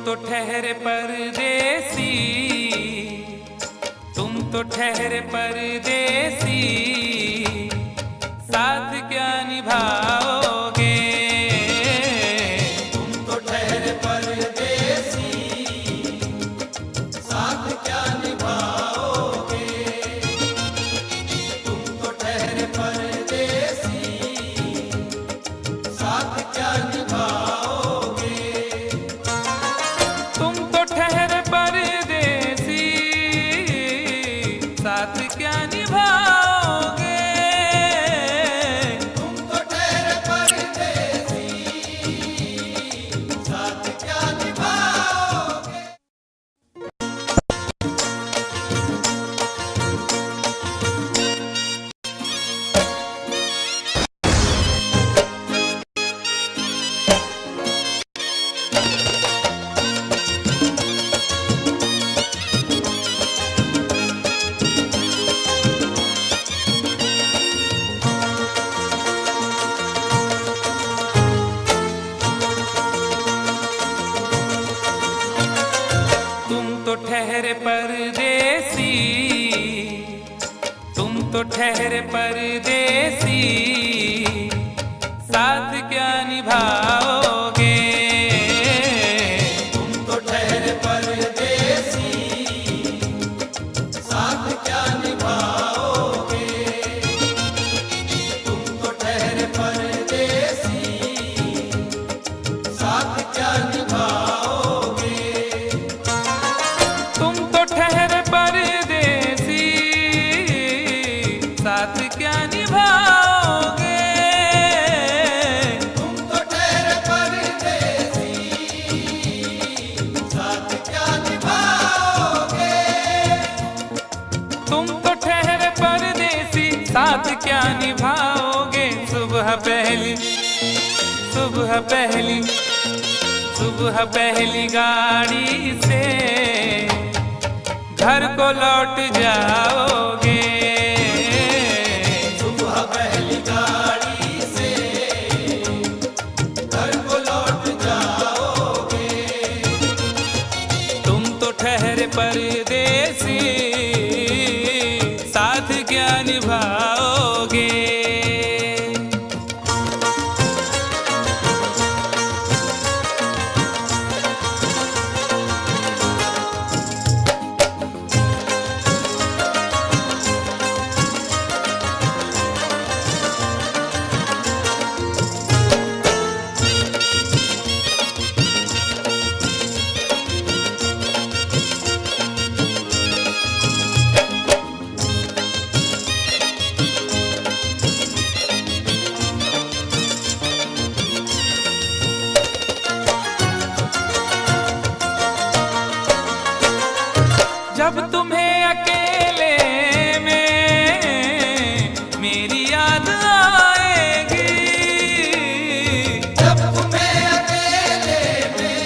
तो ठहरे परदेसी, तुम तो ठहरे परदेसी, साथ क्या निभाओगे। तुम तो ठहरे परदेसी, साथ क्या निभाओगे। तुम तो ठहरे परदेसी, साथ क्या निभाओगे। तुम तो ठहरे परदेसी, साथ क्या निभाओगे। तुम तो ठहरे परदेसी, साथ क्या निभाओगे। तुम तो ठहरे परदेसी, तुम तो ठहरे परदेसी, साथ क्या निभाओगे। तुम तो ठहरे परदेसी, साथ क्या निभाओगे। तुम तो ठहरे परदेसी, साथ क्या निभाओगे। तुम तो ठहरे परदेसी, साथ क्या निभाओगे। तुम तो ठहरे परदेसी, साथ क्या निभाओगे। तुम तो ठहरे परदेसी, साथ क्या निभाओगे। सुबह पहली, सुबह पहली, सुबह पहली गाड़ी से घर को लौट जाओगे। सुबह पहली गाड़ी से घर को लौट जाओगे। तुम तो ठहरे परदेसी, साथ क्या निभाओगे। जब तुम्हें अकेले में मेरी याद आएगी। जब तुम्हें अकेले में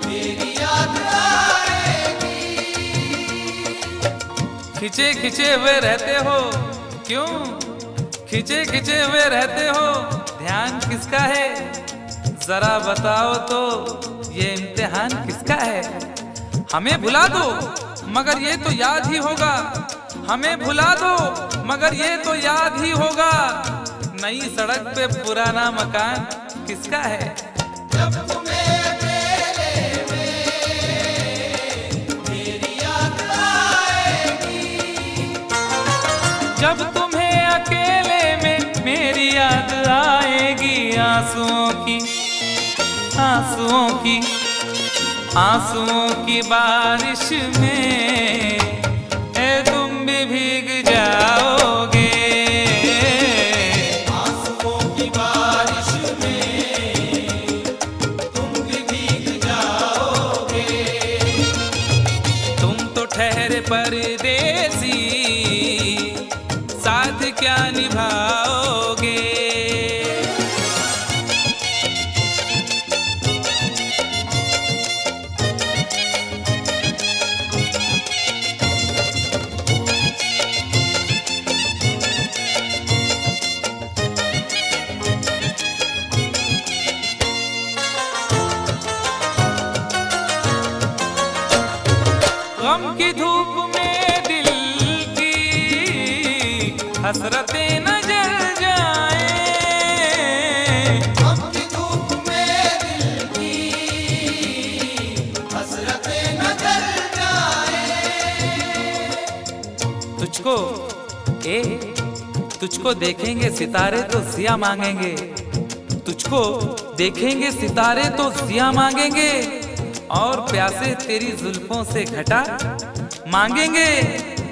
मेरी याद आएगी। खिंचे खिंचे हुए रहते हो क्यों, खिंचे खिंचे हुए रहते हो, ध्यान किसका है जरा बताओ तो। ये इम्तिहान किसका है। हमें भुला दो मगर ये तो याद ही होगा, हमें भुला दो मगर ये तो याद ही होगा। नई सड़क पे पुराना मकान किसका है। जब तुम्हें अकेले में मेरी याद आएगी। जब तुम्हें अकेले में मेरी याद आएगी। आंसुओं की, आंसुओं की, आंसुओं की बारिश में तुम भी भीग जाओगे। आंसुओं की बारिश में तुम भी भीग जाओगे। तुम तो ठहरे परदेसी, साथ क्या निभाओगे। गम की धूप में दिल की हसरतें न जल जाए, गम की धूप में दिल की हसरतें न जल जाए। तुझको देखेंगे सितारे तो जिया मांगेंगे, तुझको देखेंगे सितारे तो जिया मांगेंगे, और प्यासे तेरी जुल्फों से घटा मांगेंगे।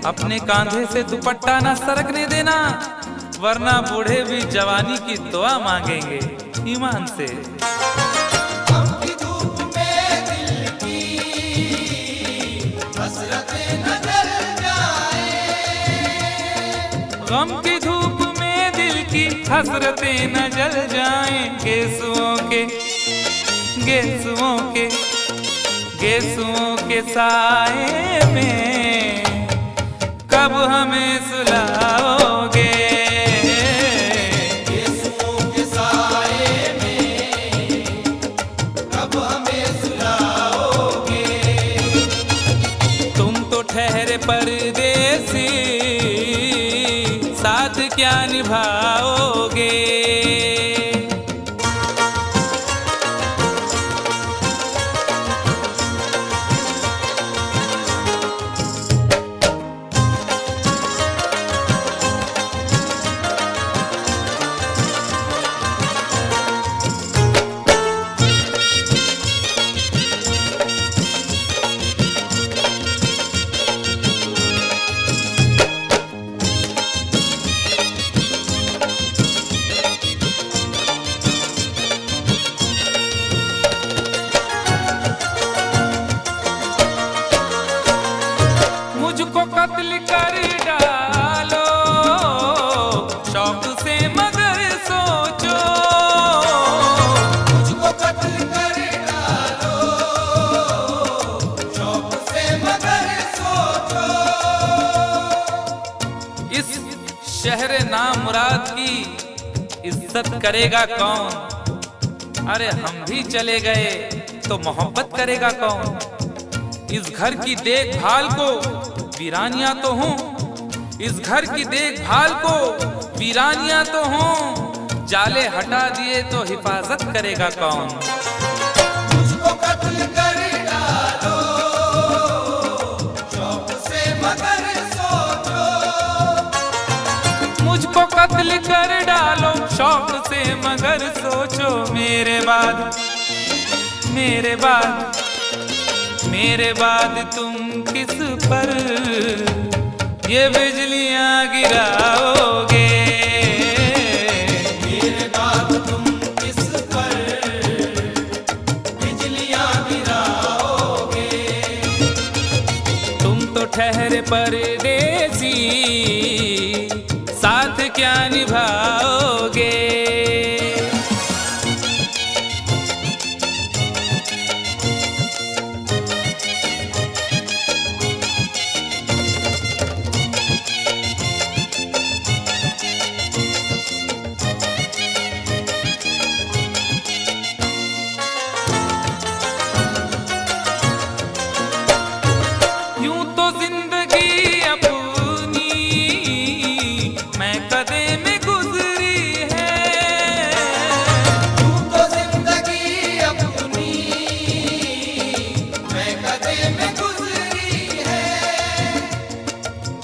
अपने कांधे से दुपट्टा ना सरकने देना, वरना बूढ़े भी जवानी की दुआ मांगेंगे ईमान से। गम की धूप में दिल की हसरतें न जल जाए, गम की धूप में दिल की हसरतें न जल जाएं। गेसुओं के साए में कब हमें सुलाओगे, गेसुओं के साए में कब हमें सुलाओगे। तुम तो ठहरे परदेसी, साथ क्या निभाओगे। मुझको कत्ल कर डालो शौक से मगर सोचो, मुझको कत्ल कर डालो शौक से मगर सोचो। इस शहर नामुराद की इज्जत करेगा कौन। अरे हम भी चले गए तो मोहब्बत करेगा कौन। इस घर की देखभाल को वीरानियां तो हूँ, इस घर की देखभाल को वीरानियां तो हूँ, जाले हटा दिए तो हिफाजत करेगा कौन। मुझको कत्ल कर डालो शौक से मगर सोचो, मुझको कत्ल कर डालो शौक से मगर सोचो। मेरे बाद तुम किस पर ये बिजलियां गिराओगे, मेरे बाद तुम किस पर बिजलियां गिराओगे। तुम तो ठहरे परदेसी, साथ क्या निभाओगे।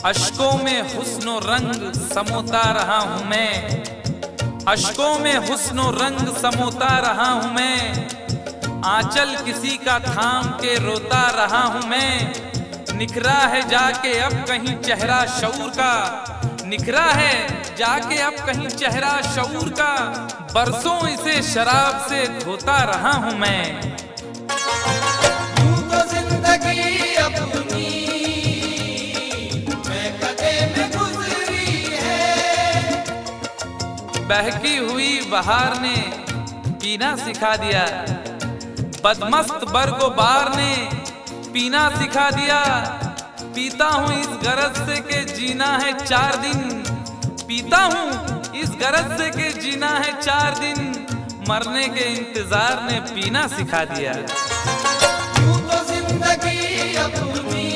अश्कों में हुस्नो रंग समोता रहा हूँ मैं, अश्कों में हुस्नो रंग समोता रहा हूँ मैं, आंचल किसी का थाम के रोता रहा हूँ मैं। निखरा है जाके अब कहीं चेहरा शऊर का, निखरा है जाके अब कहीं चेहरा शऊर का, बरसों इसे शराब से धोता रहा हूँ मैं। यूं तो जिंदगी अपनी मैं कदे में गुजरी है, बहकी हुई बहार ने पीना सिखा दिया, बदमस्त बरगो बार ने पीना सिखा दिया। पीता हूँ इस गरज से के जीना है 4 दिन, पीता हूँ इस गरज से के जीना है 4 दिन, मरने के इंतजार ने पीना सिखा दिया। यूं तो जिंदगी अपनी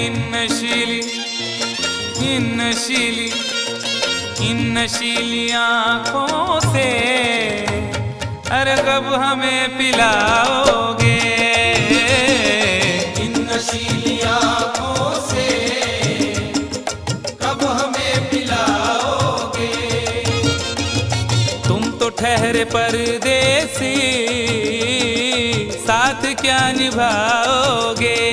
इन नशीली आँखों से अरे कब हमें पिलाओगे? इन नशीली आँखों से कब हमें पिलाओगे? तुम तो ठहरे परदेसी, साथ क्या निभाओगे?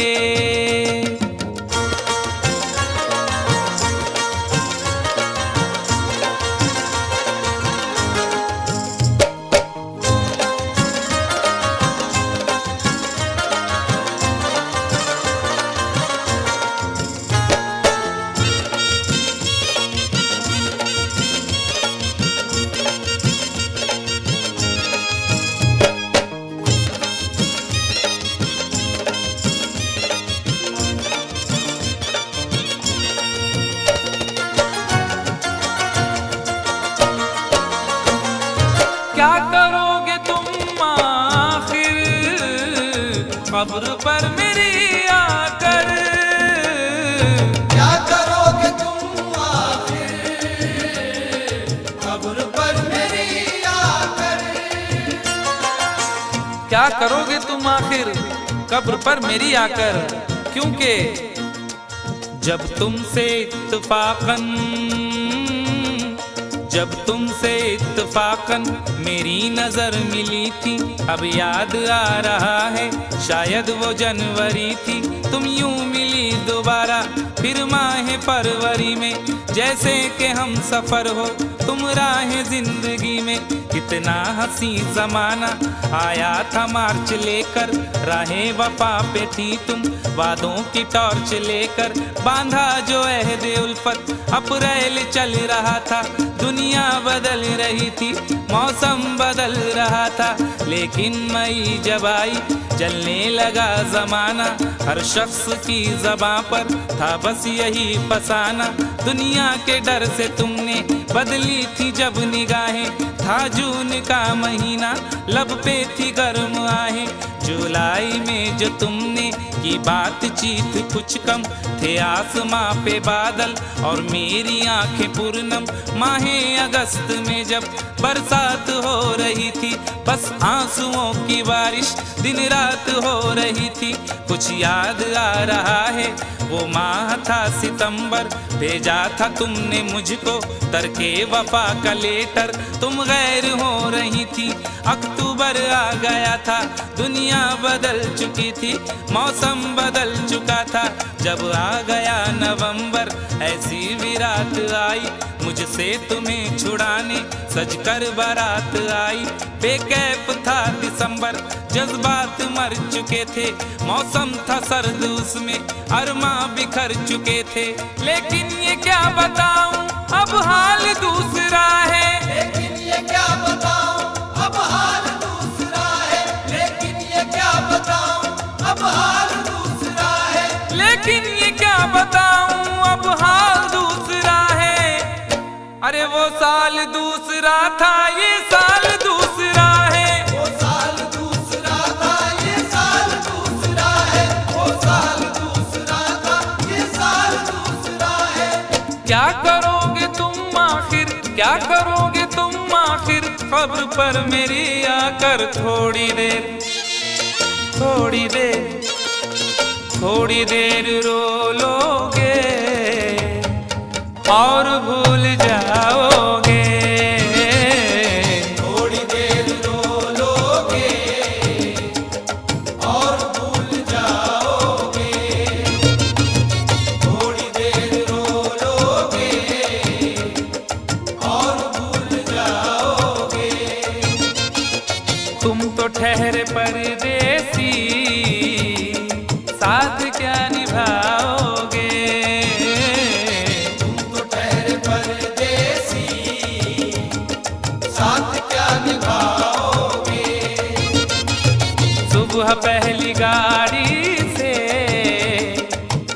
क्या करोगे तुम आखिर कब्र पर मेरी आकर? क्या करोगे तुम आखिर कब्र पर मेरी आकर? क्या करोगे तुम आखिर कब्र पर मेरी आकर? क्योंकि जब तुमसे इत्तफाकन मेरी नजर मिली थी, अब याद आ रहा है शायद वो जनवरी थी। तुम यूं मिली दोबारा फिर माह फरवरी में, जैसे कि हम सफर हो तुम राह जिंदगी में। कितना हंसी जमाना आया था मार्च लेकर, राहे वफा पे थी तुम वादों की टॉर्च लेकर। बांधा जो अहद उल्फत अप्रैल चल रहा था, दुनिया बदल रही थी, मौसम बदल रहा था। लेकिन मई जब आई चलने लगा जमाना, हर शख्स की ज़बां पर था बस यही फसाना। दुनिया के डर से तुमने बदली थी जब निगाहें, था जून का महीना लब पे थी गर्म आहें। जुलाई में जो तुमने की बातचीत कुछ कम थे आसमां पे बादल और मेरी आंखें पूर्णम। माहे अगस्त में जब बरसात हो रही थी, बस आंसुओं की बारिश दिन रात हो रही थी। कुछ याद आ रहा है वो माह था सितंबर, भेजा था तुमने मुझको तरके वफा का लेटर। तुम गैर हो रही थी, अक्टूबर आ गया था, दुनिया बदल चुकी थी, मौसम बदल चुका था। जब आ गया नवंबर ऐसी भी रात आई, मुझसे तुम्हें छुड़ाने सजकर बारात आई। बेकैफ था दिसंबर, जज्बात मर चुके थे, मौसम था सर्द उसमें अरमा बिखर चुके थे। लेकिन ये क्या बताऊं अब हाल दूसरा है, लेकिन ये क्या बताऊं अब हाल दूसरा है। लेकिन ये क्या बताऊं अब हाल दूसरा है। लेकिन ये क्या बताऊं अब हाल दूसरा है। अरे वो साल दूसरा था, ये साल दूसरा है। वो साल दूसरा था, ये साल दूसरा है। वो साल दूसरा था, ये साल दूसरा है। क्या करोगे तुम आखिर, क्या करोगे तुम आखिर खबर पर मेरी आकर? थोड़ी देर थोड़ी देर थोड़ी देर रो लोगे और भूल जाओगे। थोड़ी देर रो लोगे और भूल जाओगे। थोड़ी देर रो लोगे और भूल जाओगे। तुम तो ठहरे परदेसी, साथ क्या निभाओगे? तुम तो ठहरे परदेसी, साथ क्या निभाओगे? सुबह पहली गाड़ी से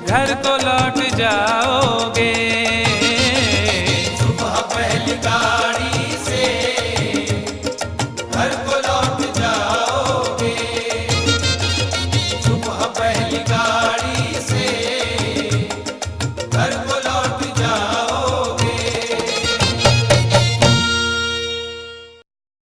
घर को लौट जाओगे।